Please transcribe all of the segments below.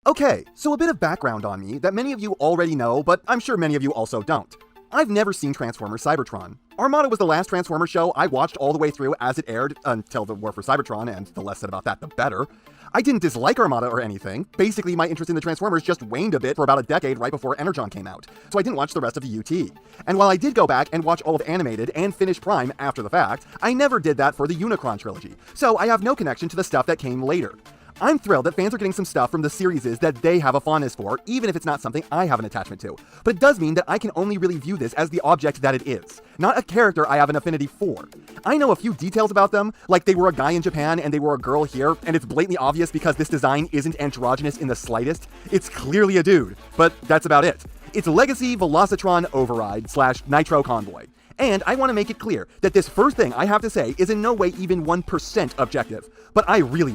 Okay, so a bit of background on me that many of you already know, but I'm sure many of you also don't. I've never seen Transformers Cybertron. Armada was the last Transformers show I watched all the way through as it aired, until the War for Cybertron, and the less said about that, the better. I didn't dislike Armada or anything. Basically, my interest in the Transformers just waned a bit for about a decade right before Energon came out, so I didn't watch the rest of the UT. And while I did go back and watch all of Animated and finish Prime after the fact, I never did that for the Unicron trilogy, so I have no connection to the stuff that came later. I'm thrilled that fans are getting some stuff from the series that they have a fondness for, even if it's not something I have an attachment to. But it does mean that I can only really view this as the object that it is, not a character I have an affinity for. I know a few details about them, like they were a guy in Japan and they were a girl here, and it's blatantly obvious because this design isn't androgynous in the slightest. It's clearly a dude, but that's about it. It's Legacy Velocitron Override / Nitro Convoy. And I want to make it clear that this first thing I have to say is in no way even 1% objective. But I really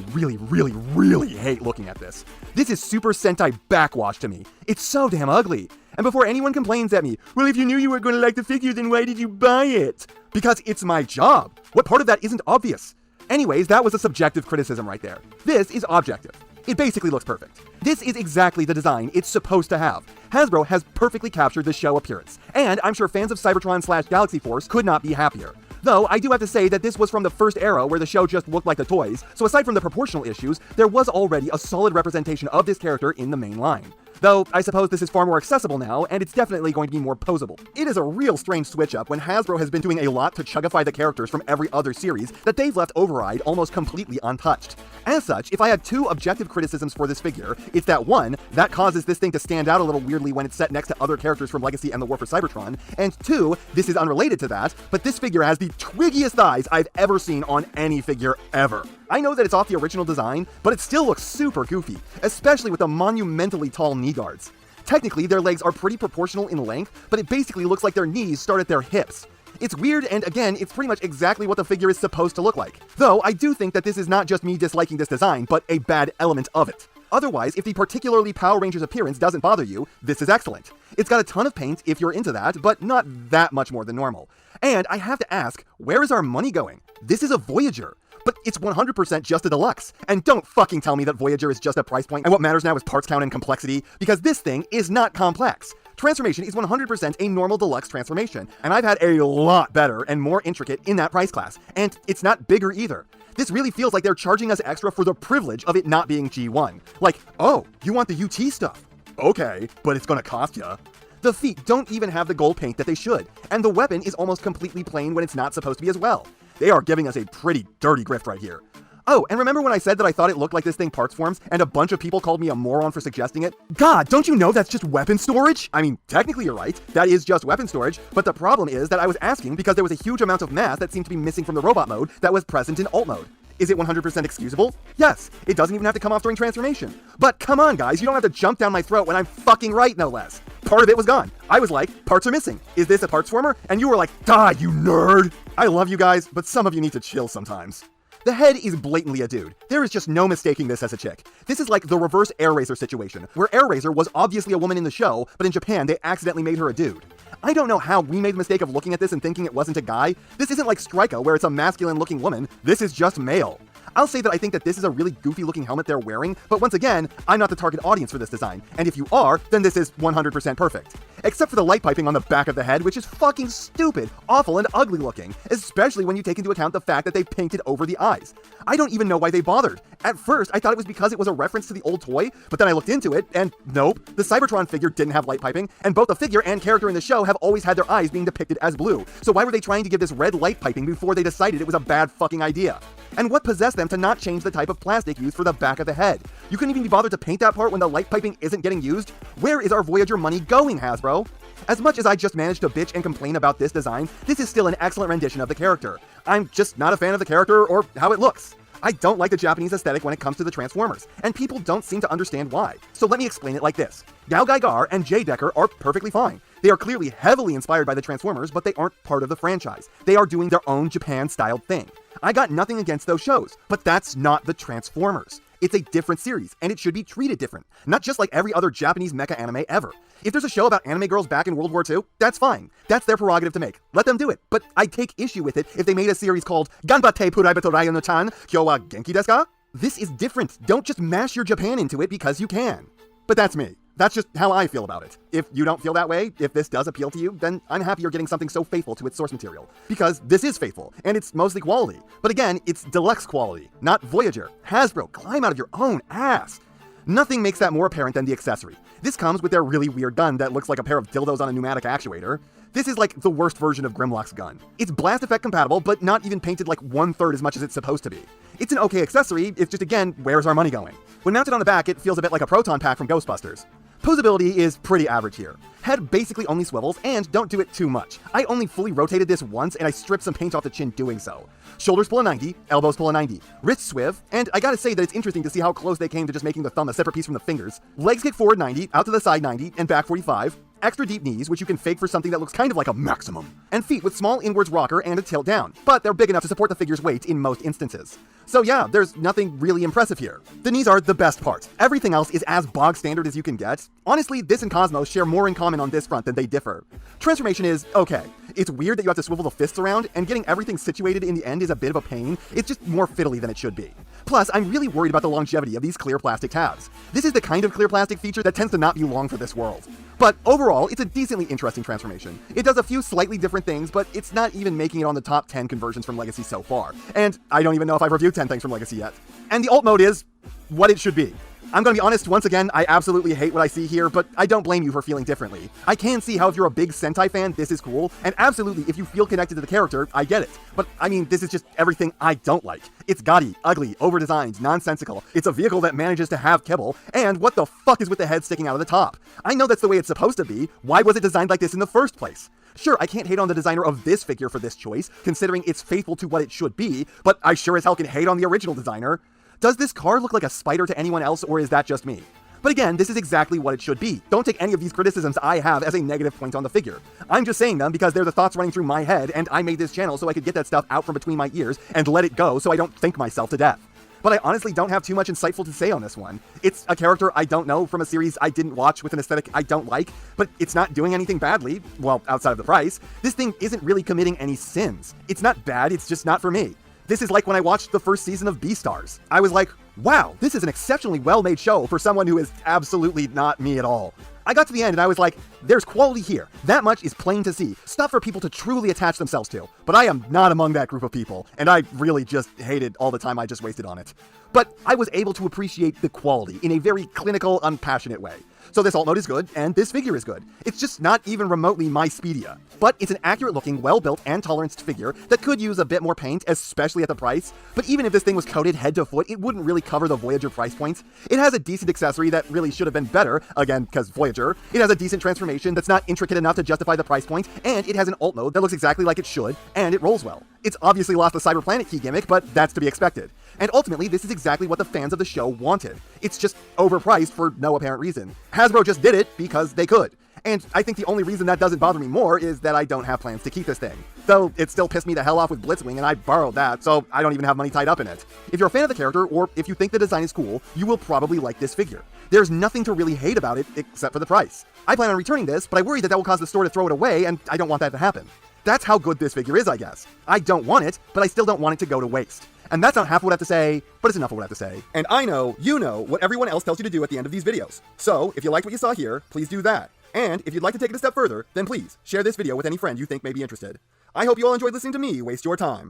hate looking at this. This is Super Sentai backwash to me. It's so damn ugly. And before anyone complains at me, well, if you knew you were going to like the figure, then why did you buy it? Because it's my job. What part of that isn't obvious? Anyways, that was a subjective criticism right there. This is objective. It basically looks perfect. This is exactly the design it's supposed to have. Hasbro has perfectly captured the show appearance, and I'm sure fans of Cybertron / Galaxy Force could not be happier. Though, I do have to say that this was from the first era where the show just looked like the toys, so aside from the proportional issues, there was already a solid representation of this character in the main line. Though, I suppose this is far more accessible now, and it's definitely going to be more posable. It is a real strange switch-up when Hasbro has been doing a lot to chugify the characters from every other series that they've left Override almost completely untouched. As such, if I had two objective criticisms for this figure, it's that one, that causes this thing to stand out a little weirdly when it's set next to other characters from Legacy and the War for Cybertron, and two, this is unrelated to that, but this figure has the twiggiest thighs I've ever seen on any figure ever. I know that it's off the original design, but it still looks super goofy, especially with the monumentally tall knee guards. Technically, their legs are pretty proportional in length, but it basically looks like their knees start at their hips. It's weird, and again, it's pretty much exactly what the figure is supposed to look like. Though, I do think that this is not just me disliking this design, but a bad element of it. Otherwise, if the particularly Power Rangers appearance doesn't bother you, this is excellent. It's got a ton of paint if you're into that, but not that much more than normal. And I have to ask, where is our money going? This is a Voyager. But it's 100% just a deluxe. And don't fucking tell me that Voyager is just a price point and what matters now is parts count and complexity, because this thing is not complex. Transformation is 100% a normal deluxe transformation, and I've had a lot better and more intricate in that price class, and it's not bigger either. This really feels like they're charging us extra for the privilege of it not being G1. Like, oh, you want the UT stuff? Okay, but it's gonna cost ya. The feet don't even have the gold paint that they should, and the weapon is almost completely plain when it's not supposed to be as well. They are giving us a pretty dirty grift right here. Oh, and remember when I said that I thought it looked like this thing parts forms, and a bunch of people called me a moron for suggesting it? God, don't you know that's just weapon storage? I mean, technically you're right, that is just weapon storage, but the problem is that I was asking because there was a huge amount of mass that seemed to be missing from the robot mode that was present in alt mode. Is it 100% excusable? Yes, it doesn't even have to come off during transformation. But come on guys, you don't have to jump down my throat when I'm fucking right, no less. Part of it was gone. I was like, parts are missing. Is this a parts former? And you were like, die, you nerd! I love you guys, but some of you need to chill sometimes. The head is blatantly a dude. There is just no mistaking this as a chick. This is like the reverse Airraiser situation, where Airraiser was obviously a woman in the show, but in Japan they accidentally made her a dude. I don't know how we made the mistake of looking at this and thinking it wasn't a guy. This isn't like Strika, where it's a masculine-looking woman. This is just male. I'll say that I think that this is a really goofy-looking helmet they're wearing, but once again, I'm not the target audience for this design, and if you are, then this is 100% perfect. Except for the light piping on the back of the head, which is fucking stupid, awful, and ugly looking, especially when you take into account the fact that they painted over the eyes. I don't even know why they bothered. At first, I thought it was because it was a reference to the old toy, but then I looked into it, and nope, the Cybertron figure didn't have light piping, and both the figure and character in the show have always had their eyes being depicted as blue, so why were they trying to give this red light piping before they decided it was a bad fucking idea? And what possessed them to not change the type of plastic used for the back of the head? You couldn't even be bothered to paint that part when the light piping isn't getting used? Where is our Voyager money going, Hasbro? As much as I just managed to bitch and complain about this design, this is still an excellent rendition of the character. I'm just not a fan of the character or how it looks. I don't like the Japanese aesthetic when it comes to the Transformers, and people don't seem to understand why. So let me explain it like this. Gal Gaigar and Jay Decker are perfectly fine. They are clearly heavily inspired by the Transformers, but they aren't part of the franchise. They are doing their own Japan-styled thing. I got nothing against those shows, but that's not the Transformers. It's a different series, and it should be treated different, not just like every other Japanese mecha anime ever. If there's a show about anime girls back in World War II, that's fine. That's their prerogative to make. Let them do it. But I'd take issue with it if they made a series called Ganbatte Puraibato Ryo no Chan, Kyo wa Genki desu ka? This is different. Don't just mash your Japan into it because you can. But that's me. That's just how I feel about it. If you don't feel that way, if this does appeal to you, then I'm happy you're getting something so faithful to its source material. Because this is faithful, and it's mostly quality. But again, it's deluxe quality, not Voyager. Hasbro, climb out of your own ass. Nothing makes that more apparent than the accessory. This comes with their really weird gun that looks like a pair of dildos on a pneumatic actuator. This is like the worst version of Grimlock's gun. It's blast effect compatible, but not even painted like 1/3 as much as it's supposed to be. It's an okay accessory, it's just again, where's our money going? When mounted on the back, it feels a bit like a proton pack from Ghostbusters. Posability is pretty average here. Head basically only swivels, and don't do it too much. I only fully rotated this once, and I stripped some paint off the chin doing so. Shoulders pull a 90, elbows pull a 90, wrists swiv, and I gotta say that it's interesting to see how close they came to just making the thumb a separate piece from the fingers. Legs kick forward 90, out to the side 90, and back 45. Extra deep knees, which you can fake for something that looks kind of like a maximum. And feet with small inwards rocker and a tilt down, but they're big enough to support the figure's weight in most instances. So yeah, there's nothing really impressive here. The knees are the best part. Everything else is as bog standard as you can get. Honestly, this and Cosmos share more in common on this front than they differ. Transformation is okay. It's weird that you have to swivel the fists around, and getting everything situated in the end is a bit of a pain. It's just more fiddly than it should be. Plus, I'm really worried about the longevity of these clear plastic tabs. This is the kind of clear plastic feature that tends to not be long for this world. But overall, it's a decently interesting transformation. It does a few slightly different things, but it's not even making it on the top 10 conversions from Legacy so far. And I don't even know if I've reviewed 10 things from Legacy yet. And the alt mode is what it should be. I'm gonna be honest, once again, I absolutely hate what I see here, but I don't blame you for feeling differently. I can see how if you're a big Sentai fan, this is cool, and absolutely, if you feel connected to the character, I get it. But, I mean, this is just everything I don't like. It's gaudy, ugly, over-designed, nonsensical, it's a vehicle that manages to have kibble, and what the fuck is with the head sticking out of the top? I know that's the way it's supposed to be, why was it designed like this in the first place? Sure, I can't hate on the designer of this figure for this choice, considering it's faithful to what it should be, but I sure as hell can hate on the original designer. Does this car look like a spider to anyone else, or is that just me? But again, this is exactly what it should be. Don't take any of these criticisms I have as a negative point on the figure. I'm just saying them because they're the thoughts running through my head, and I made this channel so I could get that stuff out from between my ears and let it go so I don't think myself to death. But I honestly don't have too much insightful to say on this one. It's a character I don't know from a series I didn't watch with an aesthetic I don't like, but it's not doing anything badly, well, outside of the price. This thing isn't really committing any sins. It's not bad, it's just not for me. This is like when I watched the first season of Beastars. I was like, wow, this is an exceptionally well-made show for someone who is absolutely not me at all. I got to the end and I was like, there's quality here. That much is plain to see. Stuff for people to truly attach themselves to. But I am not among that group of people, and I really just hated all the time I just wasted on it. But I was able to appreciate the quality in a very clinical, unpassionate way. So this alt mode is good, and this figure is good. It's just not even remotely my Speedia. But it's an accurate-looking, well-built, and toleranced figure that could use a bit more paint, especially at the price. But even if this thing was coated head to foot, it wouldn't really cover the Voyager price points. It has a decent accessory that really should have been better, again, because Voyager. It has a decent transformation that's not intricate enough to justify the price point, and it has an alt mode that looks exactly like it should, and it rolls well. It's obviously lost the Cyber Planet key gimmick, but that's to be expected. And ultimately, this is exactly what the fans of the show wanted. It's just overpriced for no apparent reason. Hasbro just did it because they could. And I think the only reason that doesn't bother me more is that I don't have plans to keep this thing. Though it still pissed me the hell off with Blitzwing, and I borrowed that, so I don't even have money tied up in it. If you're a fan of the character, or if you think the design is cool, you will probably like this figure. There's nothing to really hate about it except for the price. I plan on returning this, but I worry that that will cause the store to throw it away, and I don't want that to happen. That's how good this figure is, I guess. I don't want it, but I still don't want it to go to waste. And that's not half of what I have to say, but it's enough of what I have to say. And I know you know what everyone else tells you to do at the end of these videos. So, if you liked what you saw here, please do that. And if you'd like to take it a step further, then please share this video with any friend you think may be interested. I hope you all enjoyed listening to me waste your time.